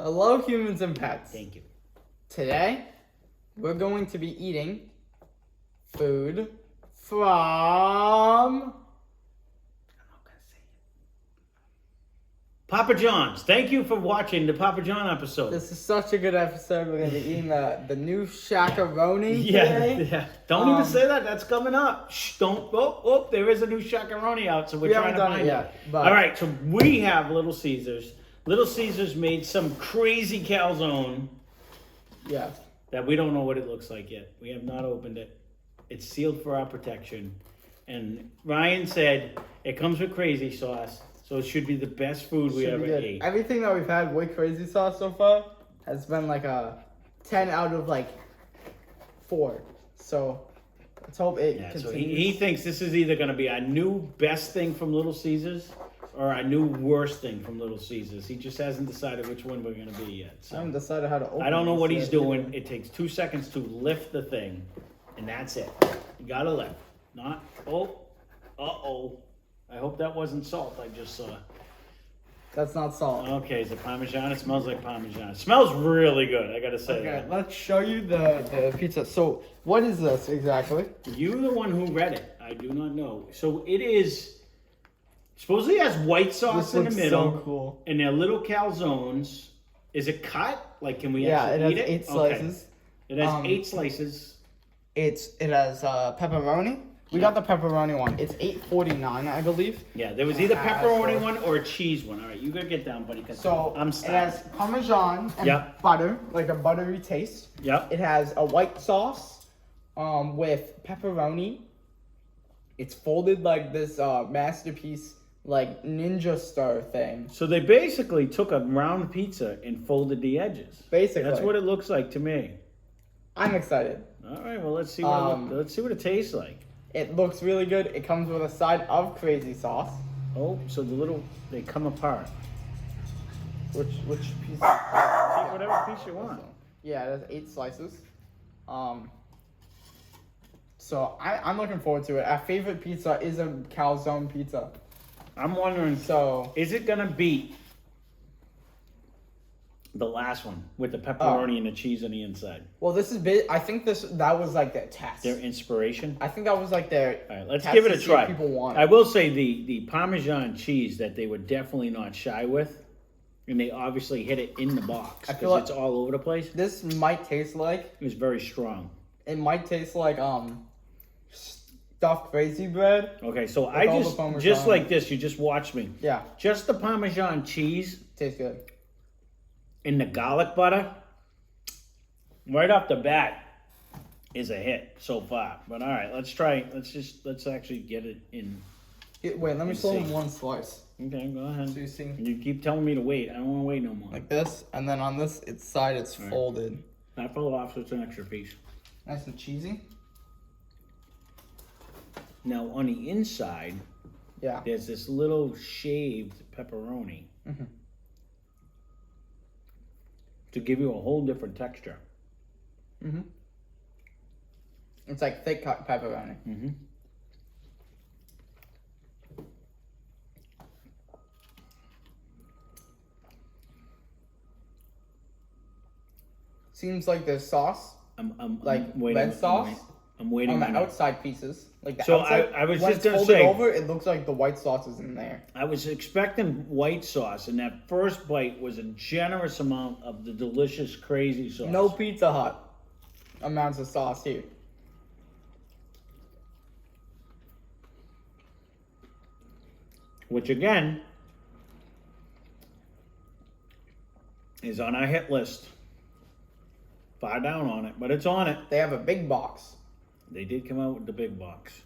Hello, humans and pets. Thank you. Today, we're going to be eating food from... I'm not gonna say it. Papa John's. Thank you for watching the Papa John episode. This is such a good episode. We're going to be eating the new shakaroni Yeah, today. yeah. Don't even say that. That's coming up. Shh, don't. Oh, there is a new shakaroni out, so we're trying to find it. But... All right, so we have Little Caesars. Little Caesars made some crazy calzone. Yeah. That we don't know what it looks like yet. We have not opened it. It's sealed for our protection. And Ryan said it comes with crazy sauce, so it should be the best food we ever ate. Everything that we've had with crazy sauce so far has been like a 10 out of like 4. So let's hope it continues. So he thinks this is either going to be our new best thing from Little Caesars or our new worst thing from Little Caesars. He just hasn't decided which one we're going to be yet. So I haven't decided how to open it. I don't know what he's doing. It takes 2 seconds to lift the thing, and that's it. You got to lift. Not, uh-oh. I hope that wasn't salt I just saw. That's not salt. Okay, is it Parmesan? It smells like Parmesan. It smells really good, I got to say that. Okay, let's show you the pizza. So what is this exactly? You're the one who read it. I do not know. So it is... Supposedly has white sauce in the middle. So cool. And they're little calzones. Is it cut? Like, can we it actually has eat it? 8 slices. Okay. It has 8 slices. It has pepperoni. We got the pepperoni one. It's $8.49, I believe. Yeah, there was either pepperoni one or a cheese one. All right, you gotta get down, buddy. So I'm it has Parmesan and butter, like a buttery taste. Yep. It has a white sauce with pepperoni. It's folded like this masterpiece, like ninja star thing. So they basically took a round pizza and folded the edges. Basically. That's what it looks like to me. I'm excited. All right, well, let's see what it tastes like. It looks really good. It comes with a side of crazy sauce. Oh, so they come apart. Which piece? Take whatever piece you want. Yeah, it has 8 slices. So I'm looking forward to it. Our favorite pizza is a calzone pizza. I'm wondering, so is it gonna beat the last one with the pepperoni and the cheese on the inside? Well, this is I think that was like their test. Their inspiration? I think that was like their All right, let's give it a try. People want. I will say the Parmesan cheese that they were definitely not shy with, and they obviously hit it in the box because it's all over the place. This might taste like... It was very strong. It might taste like stuffed crazy bread. Okay, so I just like this, you just watch me. Yeah. Just the Parmesan cheese. Tastes good. And the garlic butter, right off the bat, is a hit so far. But all right, let's try. Let's actually get it in. Wait, let me show them one slice. Okay, go ahead. So you see? You keep telling me to wait. I don't want to wait no more. Like this, and then on this side, it's folded. That fell off, so it's an extra piece. Nice and cheesy. Now on the inside, there's this little shaved pepperoni. Mm-hmm. To give you a whole different texture. Mm-hmm. It's like thick cut pepperoni. Mm-hmm. Seems like there's sauce, I'm like waiting, red sauce. I'm waiting on the minute. outside pieces. Like the so outside, I was when just gonna it's say over, it looks like the white sauce is in there. I was expecting white sauce, and that first bite was a generous amount of the delicious crazy sauce. No Pizza Hut amounts of sauce here. Which again is on our hit list. Far down on it, but it's on it. They have a big box. They did come out with the big box.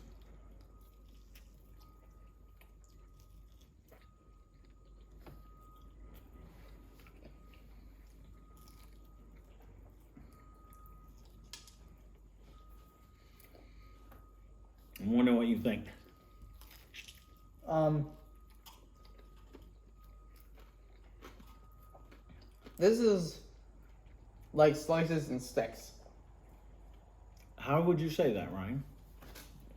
I'm wondering what you think. This is like slices and sticks. How would you say that, Ryan?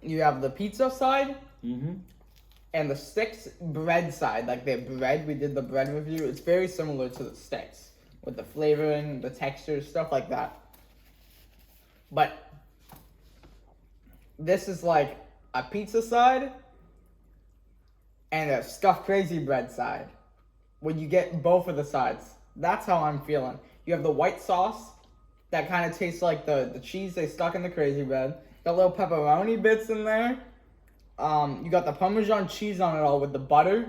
You have the pizza side, Mm-hmm. and the sticks bread side, like their bread. We did the bread review. It's very similar to the sticks. with the flavoring, the texture, stuff like that. But this is like a pizza side and a stuffed crazy bread side, where you get both of the sides. That's how I'm feeling. You have the white sauce that kind of tastes like the cheese they stuck in the crazy bread. Got little pepperoni bits in there. You got the Parmesan cheese on it all with the butter.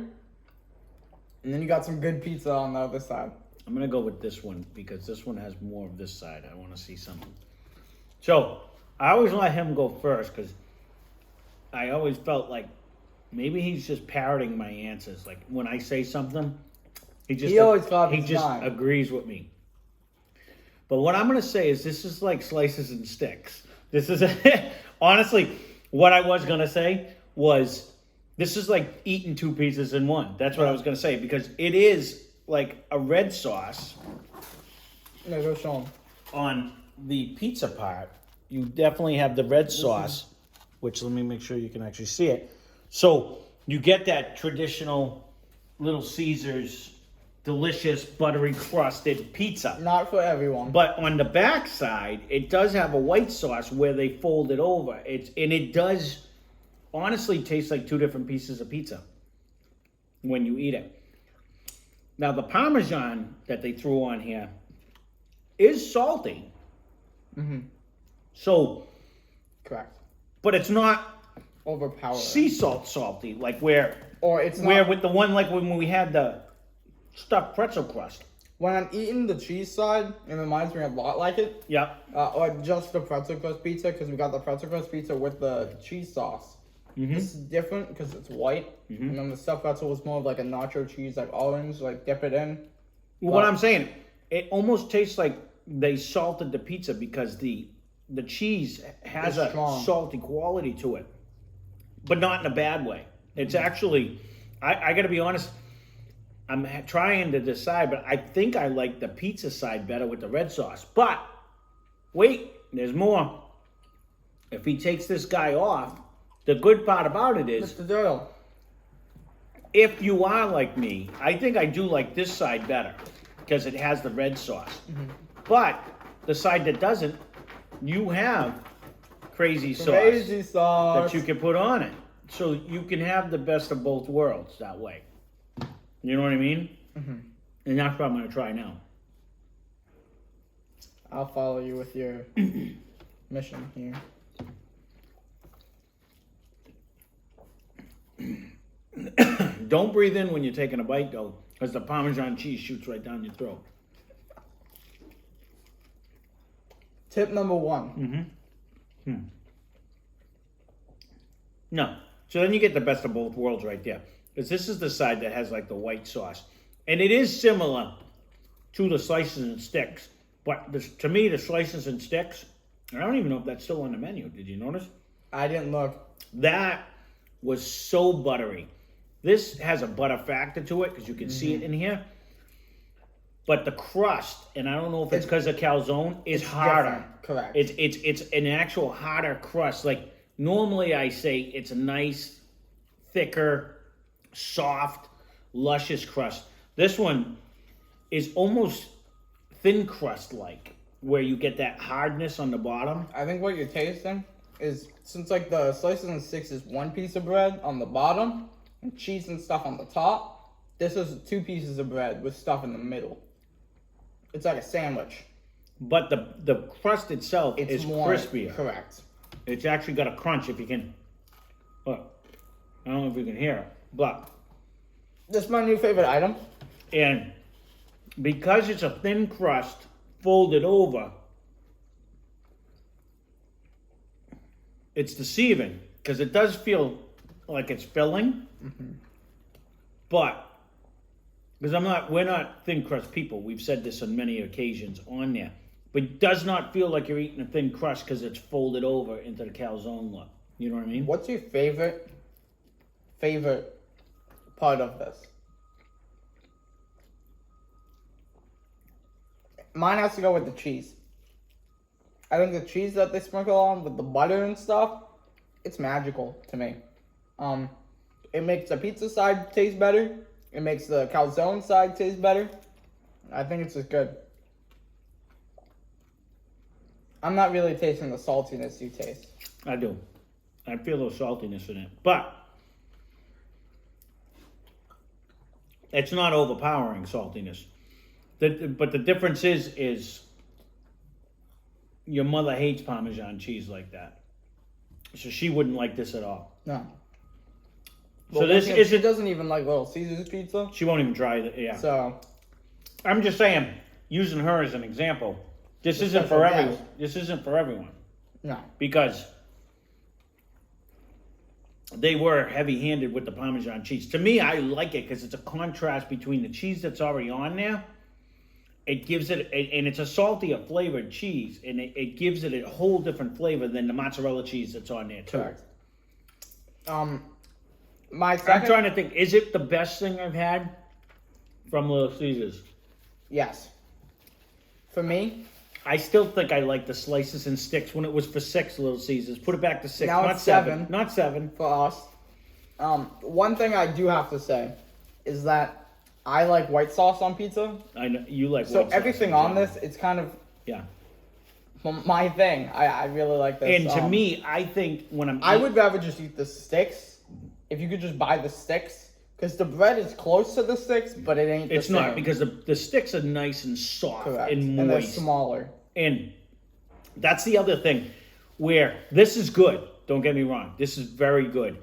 And then you got some good pizza on the other side. I'm going to go with this one because this one has more of this side. I want to see something. So, I always let him go first because I always felt like maybe he's just parroting my answers. Like when I say something, he always thought he he's just fine. agrees with me. But what I'm going to say is this is like slices and sticks. This is honestly what I was going to say was this is like eating two pizzas in one. That's what I was going to say because it is like a red sauce. No, go show him. On the pizza part, you definitely have the red sauce, which let me make sure you can actually see it. So you get that traditional Little Caesars delicious buttery crusted pizza. Not for everyone. But on the back side, it does have a white sauce where they fold it over. It does honestly taste like two different pieces of pizza when you eat it. Now the Parmesan that they threw on here is salty. Mm-hmm. So, Correct. but it's not Overpowering. sea salt salty like where Or with the one like when we had the stuffed pretzel crust. When I'm eating the cheese side, it reminds me a lot like it. Yep. Or just the pretzel crust pizza, because we got the pretzel crust pizza with the cheese sauce. Mm-hmm. This is different because it's white, and then the stuffed pretzel was more of like a nacho cheese, like orange, like dip it in. What I'm saying, it almost tastes like they salted the pizza because the cheese has It's a strong. salty quality to it, but not in a bad way. It's actually, I got to be honest, I'm trying to decide, but I think I like the pizza side better with the red sauce. But wait, there's more. If he takes this guy off, the good part about it is, Mr. Doyle. if you are like me, I think I do like this side better because it has the red sauce. But the side that doesn't, you have crazy sauce that you can put on it. So you can have the best of both worlds that way. You know what I mean? Mm-hmm. And that's what I'm going to try now. I'll follow you with your mission here. Don't breathe in when you're taking a bite, though, because the Parmesan cheese shoots right down your throat. Tip number 1. No. So then you get the best of both worlds right there. Because this is the side that has like the white sauce. And it is similar to the slices and sticks. But to me, the slices and sticks, I don't even know if that's still on the menu. Did you notice? I didn't look. That was so buttery. This has a butter factor to it because you can see it in here. But the crust, and I don't know if it's because of calzone, is harder. Different. Correct. It's an actual harder crust. Like normally I say it's a nice, thicker, soft, luscious crust. This one is almost thin crust like, where you get that hardness on the bottom. I think what you're tasting is, since like the slices and sticks is one piece of bread on the bottom and cheese and stuff on the top, this is 2 pieces of bread with stuff in the middle. It's like a sandwich. But the crust itself It's is more crispier. Correct. It's actually got a crunch if you can. Look, I don't know if you can hear it, but This is my new favorite item. and because it's a thin crust folded over, it's deceiving because it does feel like it's filling, but because we're not thin crust people. We've said this on many occasions on there, but it does not feel like you're eating a thin crust because it's folded over into the calzone look. You know what I mean? What's your favorite part of this? Mine has to go with the cheese. I think the cheese that they sprinkle on with the butter and stuff, it's magical to me. It makes the pizza side taste better. It makes the calzone side taste better. I think it's just good. I'm not really tasting the saltiness you taste. I do. I feel a little saltiness in it, but it's not overpowering saltiness. But the difference is your mother hates Parmesan cheese like that, so she wouldn't like this at all. No. So Well, this she isn't. doesn't even like Little Caesars pizza. She won't even try it. Yeah. So I'm just saying, using her as an example. This isn't special for everyone. guest. This isn't for everyone no. because they were heavy-handed with the Parmesan cheese. To me, I like it because it's a contrast between the cheese that's already on there. It gives it, and it's a saltier flavored cheese, and it gives it a whole different flavor than the mozzarella cheese that's on there too. Correct. My second. I'm trying to think. Is it the best thing I've had from Little Caesars? Yes. For me, I still think I like the slices and sticks when it was for 6 Little Caesars. Put it back to 6, Now not it's 7. 7. Not 7. for us, one thing I do have to say is that I like white sauce on pizza. I know you like. So white sauce, everything on this, it's kind of Yeah. my thing. I really like this. And to me, I think when I'm, I would rather just eat the sticks. If you could just buy the sticks, because the bread is close to the sticks, but it ain't. it's the not same. because the sticks are nice and soft Correct. and And they're moist. smaller. And that's the other thing, where this is good. Don't get me wrong, this is very good,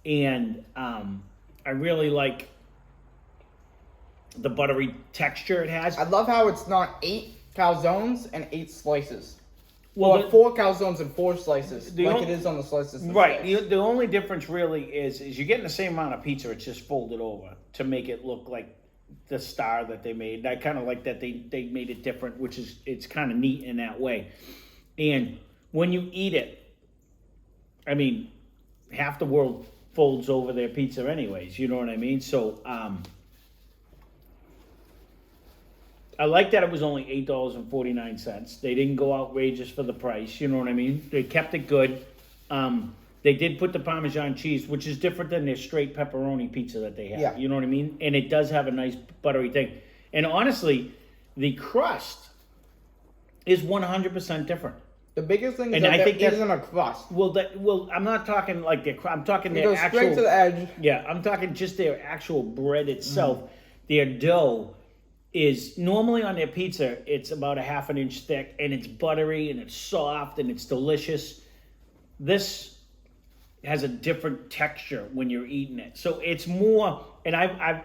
and I really like the buttery texture it has. I love how it's not 8 calzones and 8 slices. Well, Or 4 calzones and 4 slices, the like on- it is on the slices. and Right. sticks. The only difference really is you're getting the same amount of pizza. It's just folded over to make it look like the star that they made. I kind of like that they made it different, which is it's kind of neat in that way. And when you eat it, I mean, half the world folds over their pizza anyways. You know what I mean? So I like that it was only $8.49. They didn't go outrageous for the price. You know what I mean? They kept it good. They did put the Parmesan cheese, which is different than their straight pepperoni pizza that they have. Yeah. You know what I mean? And it does have a nice buttery thing. And honestly, the crust is 100% different. The biggest thing is And that I there think that- isn't a crust. Well, I'm not talking like I'm talking It their goes actual. straight to the edge. Yeah, I'm talking just their actual bread itself. Their dough is normally on their pizza, it's about a half an inch thick, and it's buttery and it's soft and it's delicious. This has a different texture when you're eating it, so it's more. And I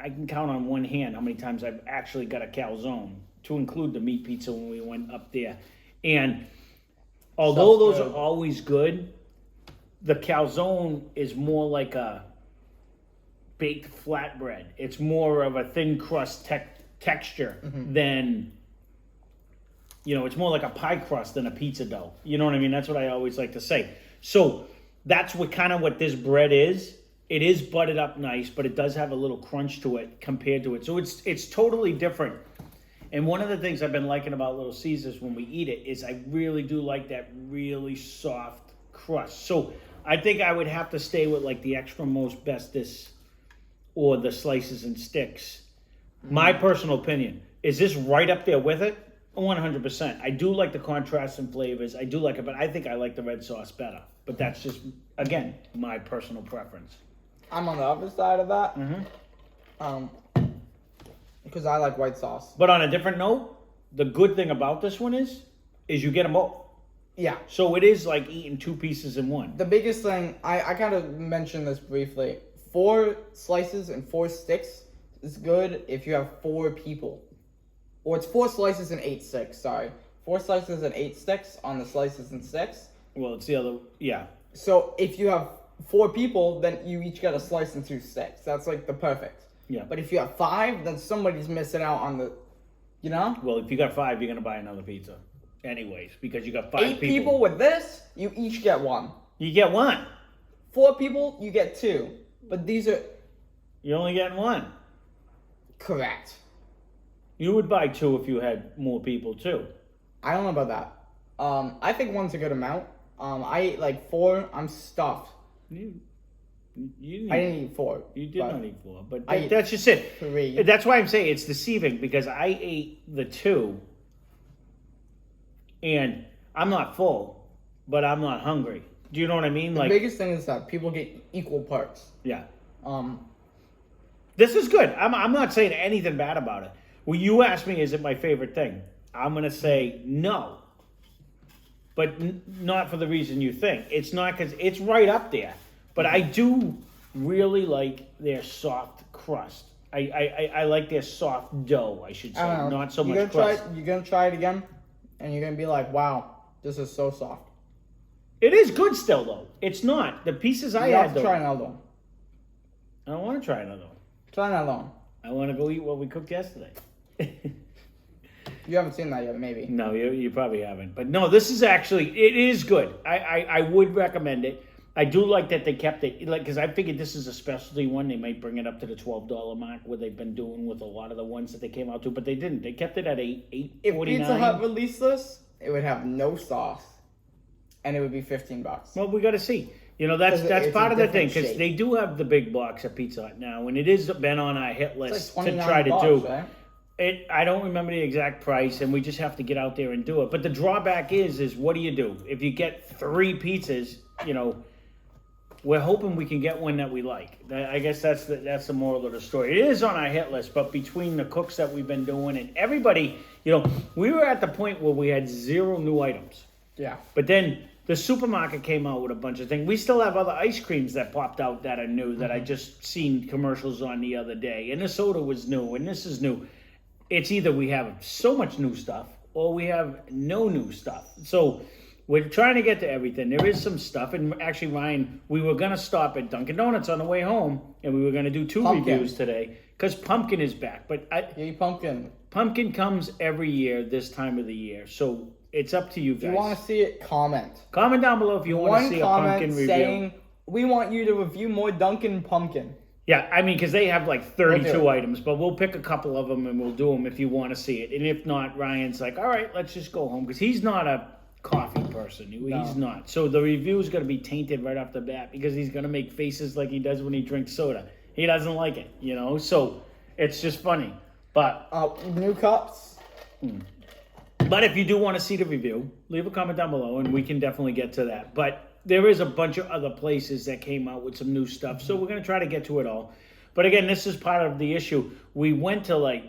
can count on one hand how many times I've actually got a calzone, to include the meat pizza when we went up there. And although Stuff's those good. are always good, the calzone is more like a baked flatbread. It's more of a thin crust texture than, it's more like a pie crust than a pizza dough. You know what I mean? That's what I always like to say. So that's what this bread is. It is buttered up nice, but it does have a little crunch to it compared to it. So it's totally different. And one of the things I've been liking about Little Caesars when we eat it is I really do like that really soft crust. So I think I would have to stay with like the extra most bestest or the slices and sticks. My personal opinion. Is this right up there with it? 100%. I do like the contrast in flavors. I do like it, but I think I like the red sauce better. But that's just, again, my personal preference. I'm on the other side of that. Because I like white sauce. But on a different note, the good thing about this one is you get them both. Yeah. So it is like eating 2 pieces in one. The biggest thing, I kind of mentioned this briefly. 4 slices and 4 sticks is good if you have 4 people. Or it's 4 slices and 8 sticks, sorry. 4 slices and 8 sticks on the slices and sticks. Well, it's the other, yeah. So if you have 4 people, then you each get a slice and 2 sticks. That's like the perfect. Yeah. But if you have 5, then somebody's missing out on the, Well, if you got 5, you're going to buy another pizza. Anyways, because you got 5 8 people with this, you each get 1. You get 1. 4 people, you get 2. But these are You're only getting 1. correct. You would buy 2 if you had more people too. I don't know about that. I think 1's a good amount. I ate like 4. I'm stuffed. You I didn't eat 4. You did but not eat 4, but I that's just it. 3. That's why I'm saying it's deceiving, because I ate the 2, and I'm not full, but I'm not hungry. Do you know what I mean? The Like, biggest thing is that people get equal parts. yeah. Um, This is good. I'm not saying anything bad about it. Well, you asked me, is it my favorite thing? I'm going to say no. But not for the reason you think. It's not because it's right up there. But I do really like their soft crust. I like their soft dough, I should say. I don't know. Not so You're much gonna crust. You're going to try it again, and you're going to be like, wow, this is so soft. It is good still, though. It's not. The pieces I You had, have to though. try another one. I don't want to try another one. Try another one. I want to go eat what we cooked yesterday. You haven't seen that yet, maybe. No, you probably haven't. But no, this is actually, it is good. I would recommend it. I do like that they kept it, like, because I figured this is a specialty one. They might bring it up to the $12 mark, where they've been doing with a lot of the ones that they came out to, but they didn't. They kept it at $8.49. If Pizza Hut released this, it would have no sauce, and it would be $15. Well, we got to see. You know, that's It's part a of the thing, different because shape. they do have the big box at Pizza Hut now, and it has been on our hit list It's like to $29, try to do. right? I don't remember the exact price, and we just have to get out there and do it. But the drawback is what do you do? If you get 3 pizzas, you know, we're hoping we can get one that we like. I guess that's the moral of the story. It is on our hit list, but between the cooks that we've been doing and everybody, you know, we were at the point where we had 0 new items. Yeah. But then the supermarket came out with a bunch of things. We still have other ice creams that popped out that are new that I just seen commercials on the other day. And the soda was new, and this is new. It's either we have so much new stuff or we have no new stuff. So we're trying to get to everything. There is some stuff. And actually, Ryan, we were going to stop at Dunkin' Donuts on the way home, and we were going to do 2 Pumpkin. reviews today because pumpkin is back. But Yay, pumpkin. pumpkin comes every year this time of the year. So it's up to you If guys. you want to see it, comment. Comment down below if you want to One see a comment pumpkin review. saying, we want you to review more Dunkin' Pumpkin. Yeah, I mean, because they have like 32 We'll do it. items, but we'll pick a couple of them and we'll do them if you want to see it. And if not, Ryan's like, all right, let's just go home, because he's not a coffee person. He's not. So the review is going to be tainted right off the bat, because he's going to make faces like he does when he drinks soda. He doesn't like it, you know? So it's just funny. But New cups. if you do want to see the review, leave a comment down below and we can definitely get to that. But there is a bunch of other places that came out with some new stuff, so we're going to try to get to it all. But again, this is part of the issue. We went to like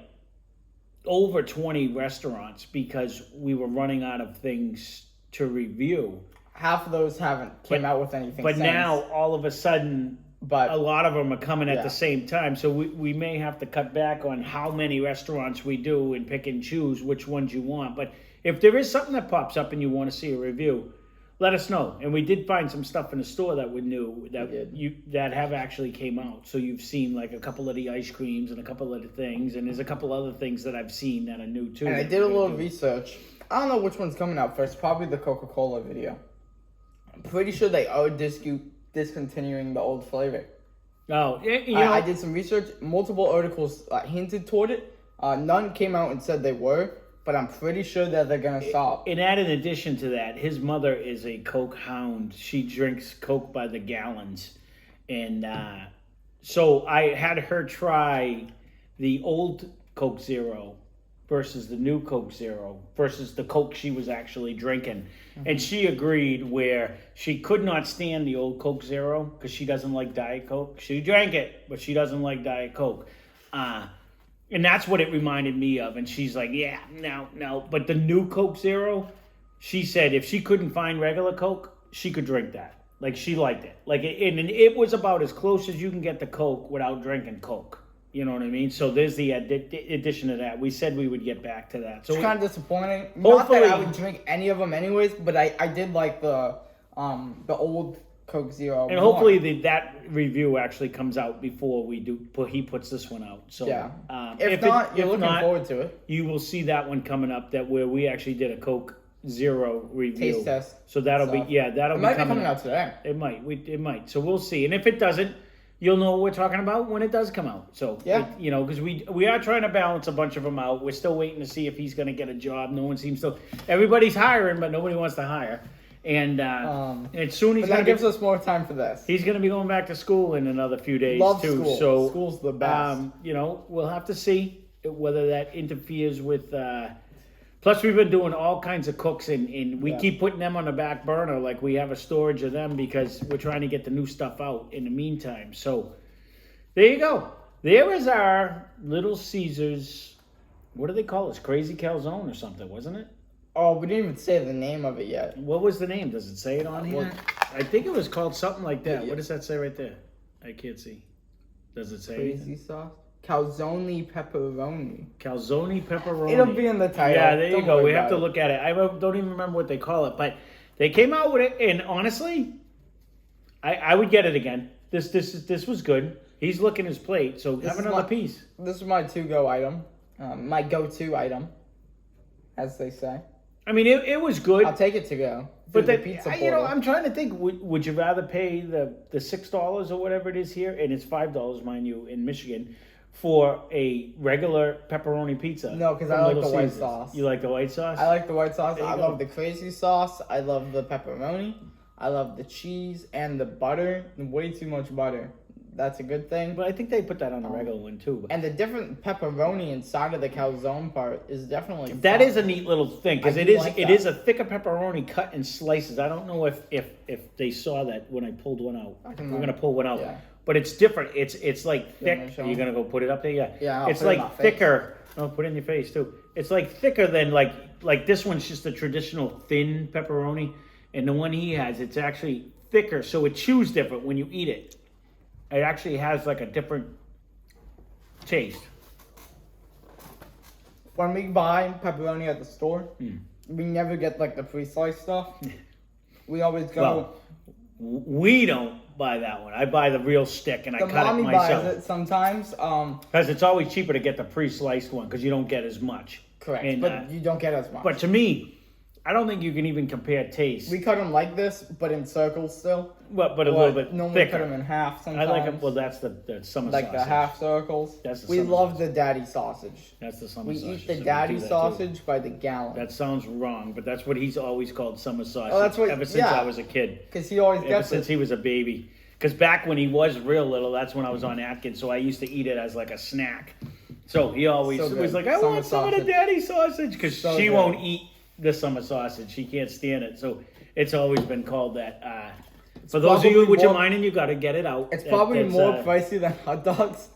over 20 restaurants because we were running out of things to review. Half of those haven't came out with anything But since. now, all of a sudden, But a lot of them are coming at Yeah. the same time. So we may have to cut back on how many restaurants we do and pick and choose which ones you want. But if there is something that pops up and you want to see a review, let us know. And we did find some stuff in the store that we knew that have actually came out. So you've seen like a couple of the ice creams and a couple of the things, and there's a couple other things that I've seen that are new too. And I that did a we're gonna little do. research. I don't know which one's coming out first. Probably the Coca-Cola video. I'm pretty sure they are discontinuing the old flavor. Oh, you know, I did some research. Multiple articles hinted toward it. None came out and said they were, but I'm pretty sure that they're gonna stop. and in addition to that, his mother is a Coke hound. She drinks Coke by the gallons. And so I had her try the old Coke Zero versus the new Coke Zero versus the Coke she was actually drinking. And she agreed, where she could not stand the old Coke Zero because she doesn't like Diet Coke. She drank it, but she doesn't like Diet Coke. And that's what it reminded me of. And she's like, yeah, no. But the new Coke Zero, she said if she couldn't find regular Coke, she could drink that. Like, she liked it. Like, and it was about as close as you can get to Coke without drinking Coke. You know what I mean? So there's the addition to that. We said we would get back to that. So It's kind of disappointing. Not that I Hopefully- would drink any of them anyways, but I did like the old Coke Zero. and hopefully that review actually comes out before he puts this one out. So Yeah. If not, you're looking forward to it. You will see that one coming up, that where we actually did a Coke Zero review. Taste test. So that'll be that'll It be might be coming coming out today. It might. It might. So we'll see. And if it doesn't, you'll know what we're talking about when it does come out. So Yeah. because we are trying to balance a bunch of them out. We're still waiting to see if he's going to get a job. No one seems to. Everybody's hiring, but nobody wants to hire. And soon he's But going that gives us more time for this. He's going to be going back to school in another few days Love too. school. So School's the best. we'll have to see whether that interferes with Plus, we've been doing all kinds of cooks, and we Yeah. keep putting them on the back burner. Like, we have a storage of them because we're trying to get the new stuff out in the meantime. So, there you go. There is our Little Caesars. What do they call this? Crazy Calzone or something, wasn't it? Oh, we didn't even say the name of it yet. What was the name? Does it say it on here? Well, I think it was called something like that. Yeah. What does that say right there? I can't see. Does it say Crazy anything? sauce. Calzony pepperoni. Calzone pepperoni. It'll be in the title. Yeah, there you Don't go. worry We have about to it. look at it. I don't even remember what they call it, but they came out with it, and honestly, I would get it again. This was good. He's licking his plate, so This have is another my- piece. This is my to-go item. My go-to item, as they say. I mean, it was good, I'll take it to go. but Through the pizza you know, portal. I'm trying to think. Would you rather pay the $6 or whatever it is here, and it's $5, mind you, in Michigan, for a regular pepperoni pizza? No, 'cause from I like Little the white Caesars? sauce. You like the white sauce? I like the white sauce. There you I go. love the crazy sauce. I love the pepperoni. I love the cheese and the butter. Way too much butter. That's a good thing. But I think they put that on the regular one too. And the different pepperoni inside of the calzone part is definitely That fun. is a neat little thing because I it do is like it that. is a thicker pepperoni cut in slices. I don't know if they saw that when I pulled one out. We're gonna pull one out, yeah. but it's different. It's like You want me thick. to show Are you them? gonna go put it up there? Yeah. Yeah, I'll It's put it in like my face. thicker. Oh, put it in your face too. It's like thicker than like this one's just a traditional thin pepperoni, and the one he has it's actually thicker, so it chews different when you eat it. It actually has like a different taste. When we buy pepperoni at the store, Hmm. we never get like the pre-sliced stuff. We always go. Well, we don't buy that one. I buy the real stick and I the cut it mommy myself. buys it sometimes. Because it's always cheaper to get the pre-sliced one because you don't get as much. Correct, And, but you don't get as much. but to me, I don't think you can even compare taste. We cut them like this, but in circles still. but a Or little bit normally thicker. cut them in half I sometimes. like them. Well, that's the summer like sausage. the half circles. That's the we summer love sausage. the daddy sausage. That's the summer We sausage. eat the so daddy do that too. sausage by the gallon. That sounds wrong, but that's what he's always called summer sausage. Oh, that's what- ever since yeah. I was a kid. Because he always Ever gets since it. he was a baby. Because back when he was real little, that's when I was on Atkins, so I used to eat it as like a snack. So he always So was good. like, I Summer want some of the sausage. daddy sausage, because So she good. won't eat the summer sausage. She can't stand it. So it's always been called that. For those of you probably with your more- minding, you got to get it out. It's probably That's, more pricey than hot dogs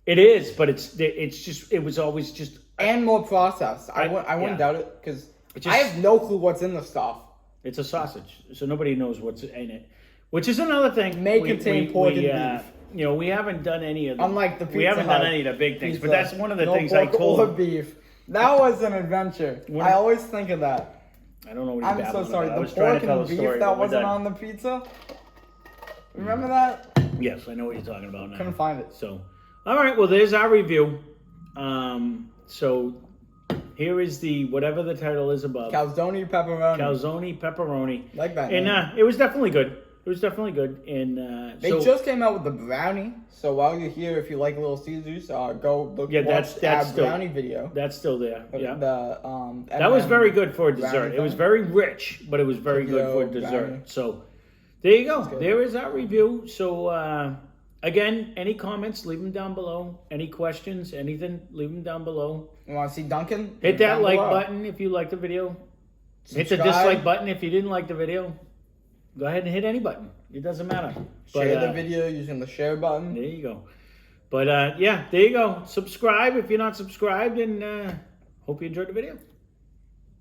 It is, but it was always just. and more processed. I wouldn't yeah. doubt it because It just- I have no clue what's in the stuff. It's a sausage, so nobody knows what's in it. Which is another thing. May contain pork and beef. You know, we haven't done any of the. Unlike the we Pizza haven't Hut done any of the big things, but pizza, that's one of the no things I pork told. or beef. That was an adventure. When- I always think of that. I don't know what he's I'm so babbling sorry. about. I The was trying pork to tell and a beef story, that but we're wasn't done. on the pizza. Remember that? Yes, I know what you're talking about now. Couldn't find it. So, all right. Well, there's our review. So here is the whatever the title is above. Calzone pepperoni. Calzone pepperoni. Like that. And name. it was definitely good. It was definitely good. And They just came out with the brownie. So while you're here, if you like Little Caesars, go look. Yeah, watch that's our still- brownie video. that's still there. Yeah. That was very good for a dessert. brownie It was thing. very rich, but it was very good for a Cookie dough dessert. brownie. So there you go. good. There is our review. So again, any comments, leave them down below. Any questions, anything, leave them down below. You want to see Duncan? Hit that Down like below. button if you liked the video. Hit the Subscribe. dislike button if you didn't like the video. Go ahead and hit any button. It doesn't matter. Share But, the video using the share button. There you go. But yeah, there you go. Subscribe if you're not subscribed, and hope you enjoyed the video.